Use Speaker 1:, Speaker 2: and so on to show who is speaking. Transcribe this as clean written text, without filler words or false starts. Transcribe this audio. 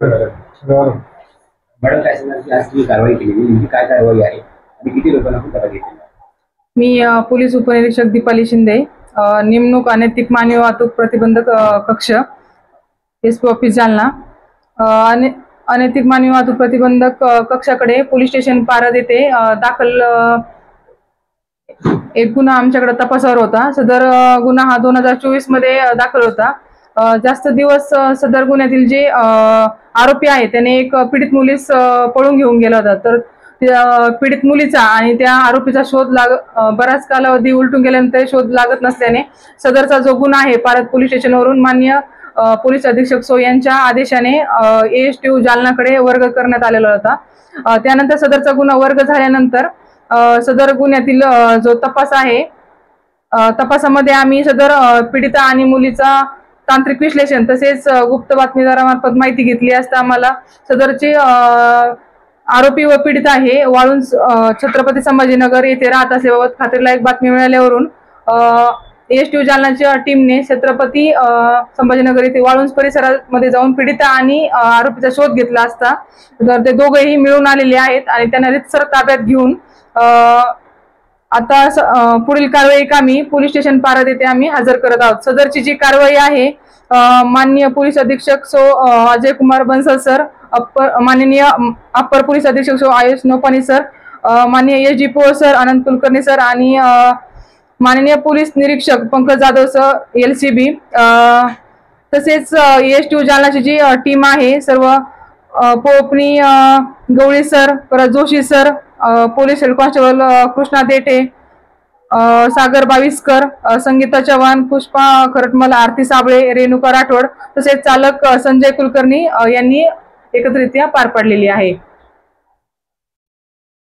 Speaker 1: Madam काय सांगाल की आज तुम्ही कारवाई केली नेमकी काय कारवाई आहे आणि किती लोकांना ताब्यात घेतली?
Speaker 2: मी पोलीस उपनिरीक्षक दीपाली शिंदे, नेमणूक अनैतिक मानवी वाहतूक प्रतिबंधक कक्ष, एसपी ऑफिस जालना। अनैतिक मानवी वाहतूक प्रतिबंधक कक्षाकडे पोलीस स्टेशन पारद येथे दाखल एक गुन्हा आमच्याकडे तपासावर होता। सदर गुन्हा हा 2024 मध्ये दाखल होता। जास्त दिवस सदर गुन्ह्यातील जे आरोपी आहे त्याने एक पीडित मुलीस पळून घेऊन गेला होता। तर त्या पीडित मुलीचा आणि त्या आरोपीचा शोध बराच कालावधी उलटून गेल्यानंतर शोध लागत नसल्याने सदरचा जो गुन्हा आहे पारद पोलीस स्टेशनवरून माननीय पोलीस अधीक्षक सो यांच्या आदेशाने ASTU जालनाकडे वर्ग करण्यात आलेला होता। त्यानंतर सदरचा गुन्हा वर्ग झाल्यानंतर सदर गुन्ह्यातील जो तपास आहे तपासामध्ये आम्ही सदर पीडिता आणि मुलीचा तांत्रिक विश्लेषण तसेच गुप्त बातमीदारामार्फत माहिती घेतली असता आम्हाला सदरचे आरोपी व पीडित आहे वाळूंज छत्रपती संभाजीनगर येथे राहत असल्याबाबत खात्रीलायक बातमी मिळाल्यावरून ASTU जालनाच्या टीमने छत्रपती संभाजीनगर येथे वाळूंज परिसरामध्ये जाऊन पीडिता आणि आरोपीचा शोध घेतला असता तर ते दोघेही मिळून आलेले आहेत आणि त्यांना रितसर ताब्यात घेऊन आता पुढील कारवाई आम्ही पोलीस स्टेशन पारद येथे आम्ही हजर करत आहोत। सदरची जी कारवाई आहे माननीय पोलीस अधीक्षक सो अजय कुमार बंसल सर, माननीय अप्पर पोलीस अधीक्षक सो आयुष नोपानी सर, माननीय SG Pol sir Anant Kulkarni sir आणि माननीय पोलीस निरीक्षक पंकज जाधव सर LCB, तसेच ASTU जालनाची जी टीम आहे सर्व पोपनी गवळी सर, परत Joshi sir, police head constable Krishna Dethe, Sagar Baviskar, Sangeeta Chavan, Pushpa Kharatmal, Aarti Sable, Renuka Rathod तसेच चालक संजय कुलकर्णी यांनी एकत्रितरित्या पार पाडलेली आहे।